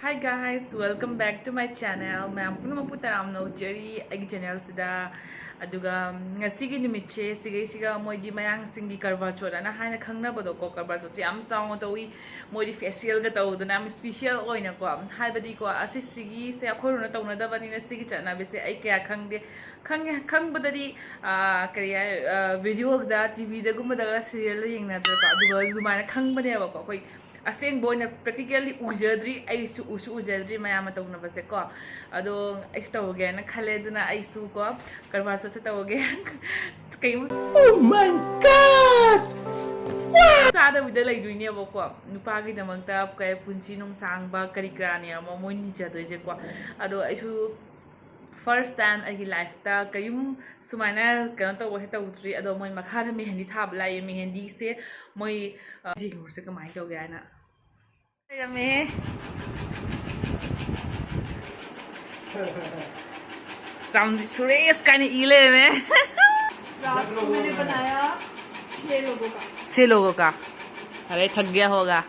Hi guys, welcome back to my channel. Mayam puno magputaram no Jerry agi channel sida aduga ngasigi numitche siga moigi mayang singi karwa chora na haina khangna bodo ko karwa chora am saung to wi moidi facial ga taw dana am special oina ko hai badi ko asi sigi se akhoro na tawna da bani na sigi chana bese ai kya khangde khang badadi kariya video da tv da gumba da serial yengna da aduga zumana khang bane ba ko koi aseng boina practically ujadri aisu usu ujadri mayama tawna base ko ado extawge na khale duna aisu ko karwa so se tawge kai oh my god sada vida lai duine bo ko nupa gi damangta kai punchi nong sangba kari krani ama moi ni jadoi je ko ado aisu first time agi life ta kayum sumana kan to wa ta utri ado moi makhana mehendi thab lai mehendi se moi ji ngor se kamai to ga na रमे समझ सुरेश का नहीं इले में रात को मैंने बनाया 6 लोगों का 6 लोगों का अरे थक गया होगा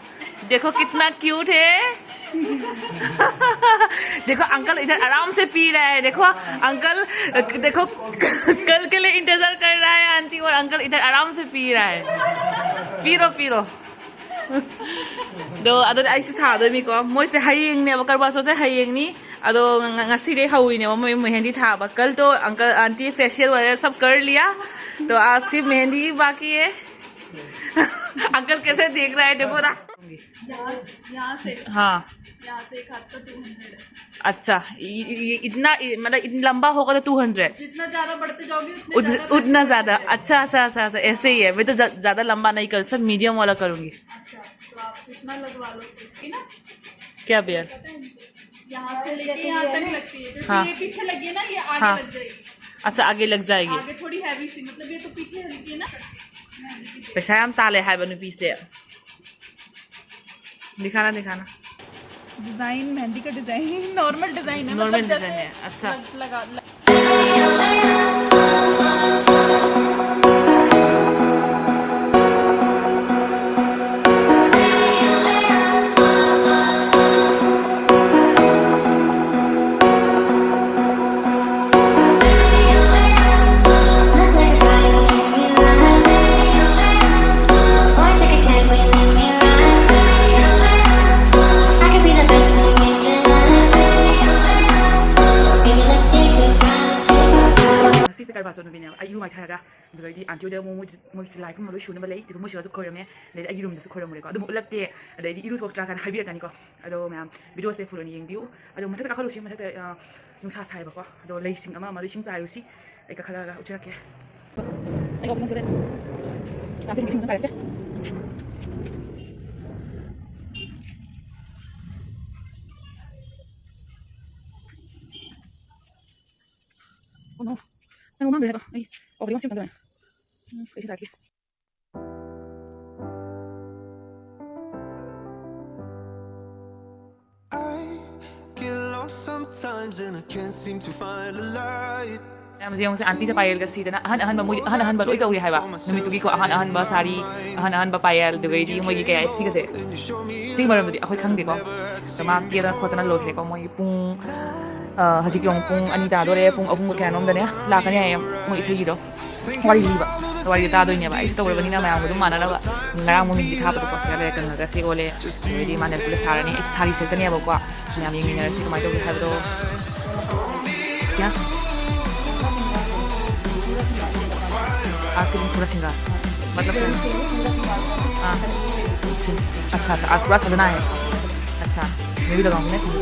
देखो कितना क्यूट है देखो अंकल इधर आराम से पी रहा है देखो अंकल देखो कल के लिए इंतजार कर रहा है आंटी और अंकल इधर आराम से पी रहा है पी रो do ado ai si sa do mi ko moi se hayeng ne bakar ba so se hayeng ni ado ngasi de hawi ne moi mehendi tha ba kal to uncle aunty facial वगैरह सब कर लिया तो आज सिर्फ मेहंदी बाकी है uncle कैसे देख रहा है देखो ना यहाँ से हाँ यहाँ से एक हाथ का 200 है। अच्छा इतना मतलब इतना लंबा होगा तो 200 जितना ज्यादा बढ़ते जाओगे उतना ज्यादा अच्छा ऐसे ही है मैं तो ज्यादा लंबा नहीं करूँ सब मीडियम वाला करूंगी अच्छा तो आप इतना लगवा लो ठीक ना क्या बेयर यहाँ से लेके यहाँ तक लगती है जैसे हाँ। ये पीछे लगी है ना ये आगे हाँ। लग जाएगी अच्छा आगे लग जाएगी आगे थोड़ी हैवी सी मतलब ये तो पीछे हल्की है ना पैसा हम ताले है बनु पीसे दिखाना डिजाइन मेहंदी का डिजाइन नॉर्मल डिजाइन है नॉर्मल मतलब डिजाइन है अच्छा लगा karba so no bine ay rumai thaga do di anjo de mo ci like mo lo shuna balai ti mo shi so korame le ay rum de so korame ko do mo lakte de di iru thok tra kan habi tani ko ado ma'am video se fulo ni yeng biu ado mathak ka khalo shi mathak nung sa sai ba ko ado lei sing ama ma lo sing sai ru si ay ka khala ga uchra ke ay ko sare na se sing sai ke oh no Ang umang ba? Ay, okay yung sim tanda na. Kasi lagi. I get lost sometimes and I can't seem to find a light. Museum sa auntie sa payel kasi na ahan ba oi tawi hai ba numitugi ko ahan ba sari ahan ba payel de di mo gi kaya si kasi si maram di akoi khang di ko sama kira ko tan lo ko mo pung haji kyong pung ani da dore pung apung ka nom da ne la ka ne mo isai gi do wari li ba wari ta do ne ba ai to wari na ma mo dum mana na ba ngarang mo min di kha ba to pasya le kan ga si ko le di manel pule sara ni sari se kan ya ba kwa nyam yeng ni si ko mai to gi ha ba do ya आज के दिन पूरा सिंगार मतलब हाँ अच्छा आज पूरा सजना है अच्छा मैं भी लगाऊंगी ना सिंगार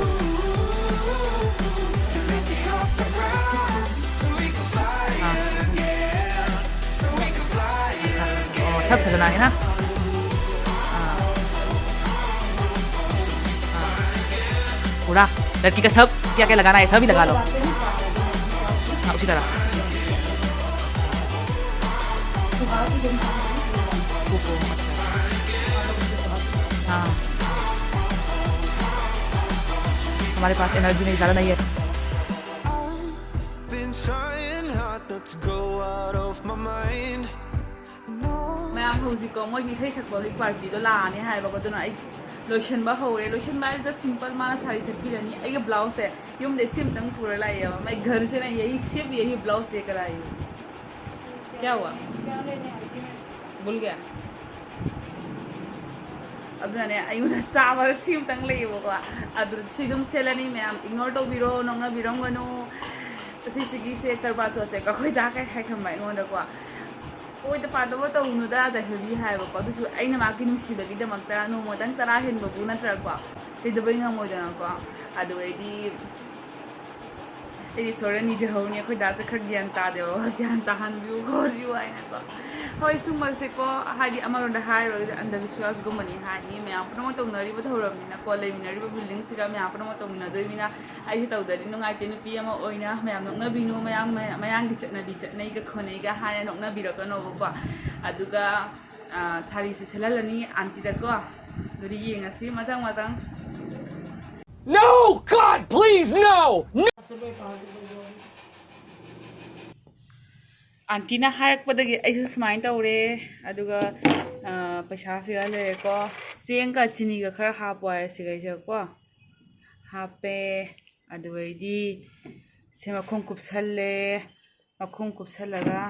हाँ अच्छा सब सजना है ना हाँ पूरा लड़की का सब क्या क्या लगाना है सब ही लगा लो हाँ उसी तरह हाँ हमारे पास एनर्जी नहीं ज़्यादा नहीं है मैं hꯧꯖꯤꯛꯀꯣ ꯃꯣꯏꯒꯤ ꯏꯁꯩ ꯁꯛꯄꯒꯤ ꯄꯥꯔꯇꯤꯗꯣ ꯂꯥꯛꯑꯅꯤ ꯍꯥꯏꯕꯀꯣ ꯑꯗꯨꯅ ꯑꯩ lotion ba hore lotion ba is simple mana sari sakhi rani ai blouse hai yum de sim tang pura la ya मैं घर से ना यही सिर्फ यही ब्लाउज लेकर आई हूँ क्या हुआ क्या लेने आई थी मैं भूल गया अदुने अयुना साबा सिम तंग लेबो अदु सिगम सेलनी मैम इग्नोर तो बिरो नोंना बिरंगनो सिसिगी से करबा चोचे कखोय दा काय खाय खमबाय नोंदा को ओय द पादबो तो उनुदा जाहबी हायबो को दुसु आइना माकी नुसिबगी दमकता नो मोदन चरा हेनबो नत्रा को किदबई ngमोदना को अदु एदी सोरनी जे हौनी अखोय दा खर ज्ञान तादेव ज्ञान ताहन बिउ गोरिउ आइना को होय सुमसे को हादि अमरोंदा हायरो अंधविश्वास गुमनी हानि मैं आपनो तौनरिबो धौरमनिना को लेमिनरिबो बिल्डिंग सिगा मैं आपनो तौना दोइमिना आइ तौदरि नुंगाइते नुपी अमा ओइना मैं नोंना बिनु मयांग gi चटना बि चटनै गा खनै गा हाय नोंना बिरकनो को अदुगा सारी से सेलालनी आंटी दको दुरि येंगासि मदंग मदंग No! God, please, no! Aunty ना हारकपदगी ऐसु सुमाइन तौरे अदुगा पैसा सिगा लेको चेंग का चिनी का खर हापवाय सिगाइसे को हापे अदुगैदी से मखों कुपसलगा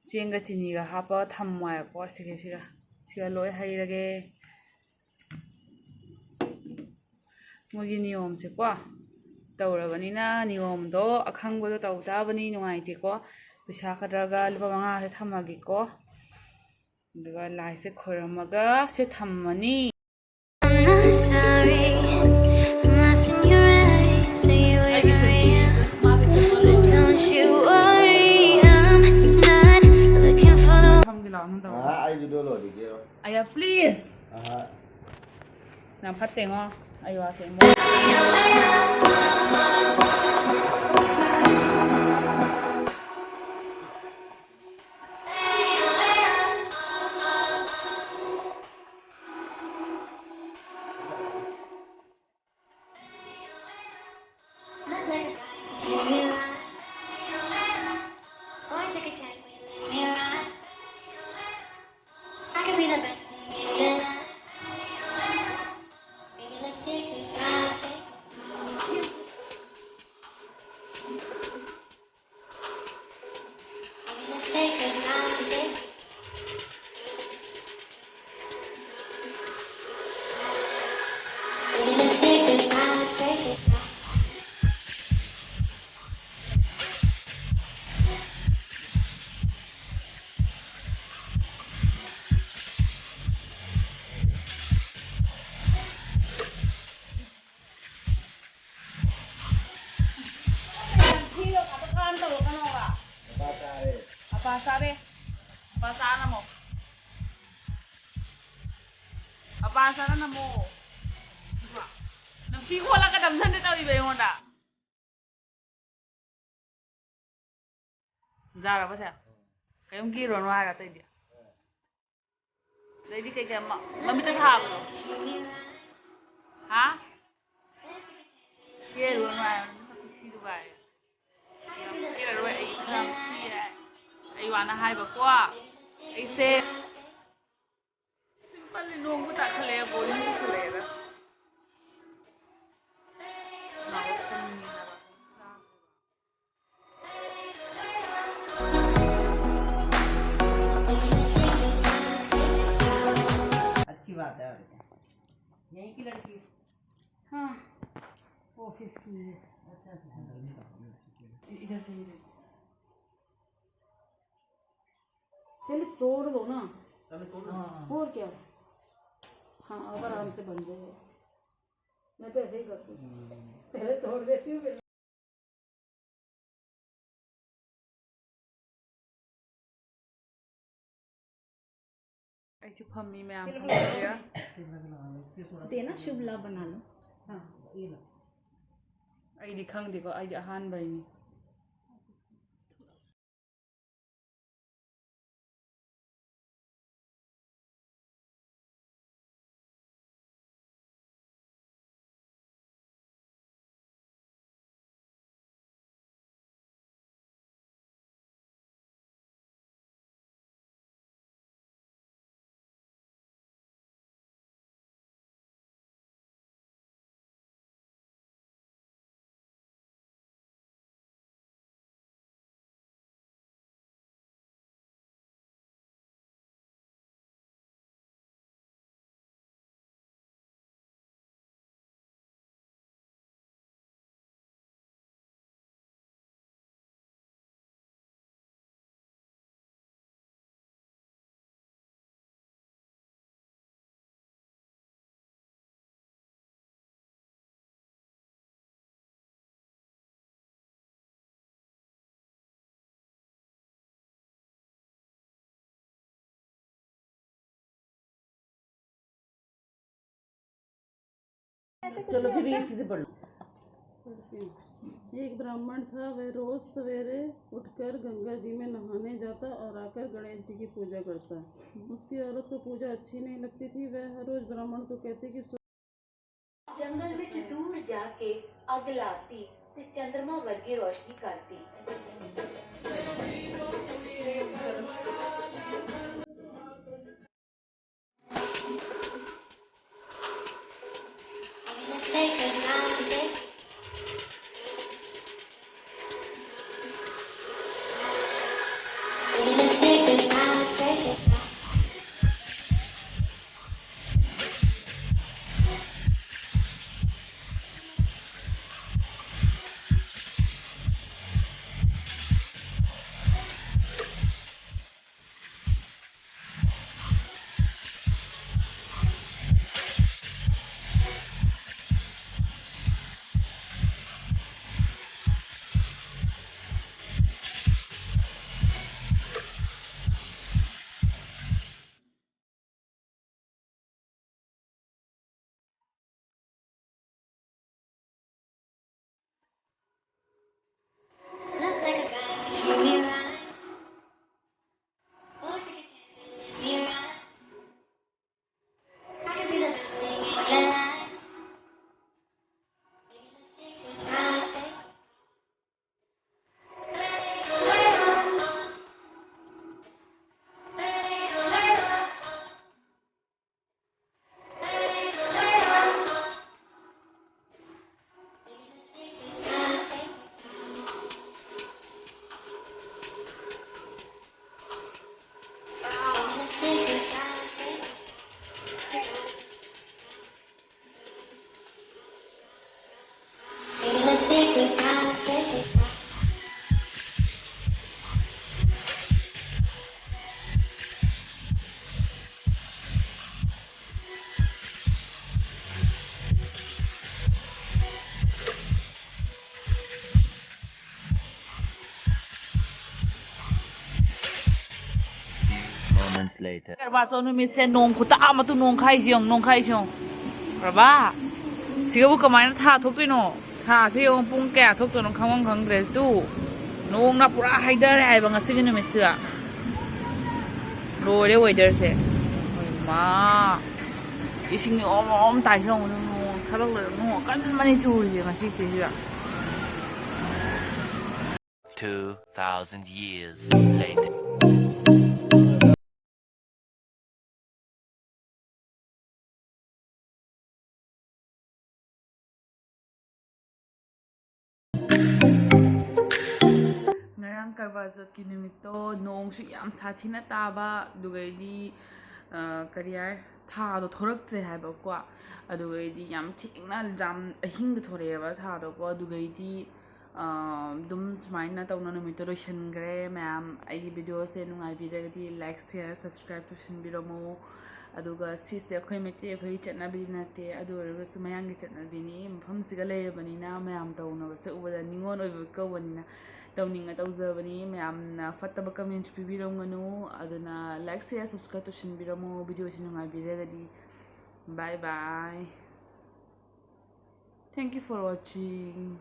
चेंग का चिनी का हापा थमवाय को सिगा लोय हाइरगे मोगी नियम से को तौरबनिना नियम दो अखंगबदो तौताबनी नुंगाइते को पैसा खदरगा लुपा 5 से थमगी को दुगा लाइ से खोरमगा से थमनी I'm not sorry, I'm lost in your eyes, so you were real. But don't you worry, I'm not looking for the थमगी लाउन तौ आई वीडियो लो दिखे रो आया प्लीज आहा ना फतेंगो आयो आसे I could be the best thing in your life. Baby, let's take a drive. Baby, let's take a drive, baby. Baby, let's take a drive, take a drive. apa sana namo nampi ko la ka damsan de tawi be ngonda zara ba sa kayong giro no ara tay dia dai di kay ma mamita tha ko ha ye ro no ara sa ku chi du ba ye ro ai nam chi ai wa na hai ba ko ai se 빨리 농구 다 클레어 보는 거 클레어 나 없습니다 अच्छी बात है यहीं की लड़की हाँ office की अच्छा अच्छा इधर से पहले तोड़ दो ना और क्या हाँ अब आराम से बन जाएगा मैं तो ऐसे ही करती हूँ पहले तोड़ देती हूँ फिर ऐसे फम्मी में आम देना शुभ लाभ बना लो हाँ ये लो आई दिखंग देखो आई अहान भाई चलो फिर इसी से पढ़ लो। एक ब्राह्मण था, वह रोज सवेरे उठकर गंगा जी में नहाने जाता और आकर गणेश जी की पूजा करता। उसकी औरत को पूजा अच्छी नहीं लगती थी। वह हर रोज ब्राह्मण को कहती कि जंगल विच दूर जाके अग लाती ते चंद्रमा वर्गी रोशनी करती। Look like a guy who treat me right. Oh, take a chance and let me ride. I could be the best thing in your life. Baby, let's take a drive. Moments later. Karwa so numit se nong khuta ama tu nong khai jiong nong khai jiong. Karwa. Siga bu kamai na tha thok tu no. Tha se yong pung kya thok tu no khangwang khang dre tu. Nong na pura haidar hai bang asigi numit sia. Lo de weather se. Ma. Ising ni om tai long no. Thalok le no kan mani chu ji ngasi se ji. 2,000 years later. Ngarang karwa zot ki numit to nong su yam sathina taba dugai kariyar tha do thorak tre hai ba kwa adugai di yam thingna jam ahing do thore ba tha do ko dugai di dum smaina tawna numit to shin gre ma'am ai video se nungai bi di like share subscribe to shin bi romo aduga si se khoi meti khoi chatna bi na te adu ro su mayang gi chatna bi ni mpham siga leire bani na ma'am tawna ba se ubada ningon oi ba ko bani na tawninga tawjabani mayamna fattaba comments pibironganu aduna like share subscribe to shinbiramo video sinungai biragadi bye bye thank you for watching.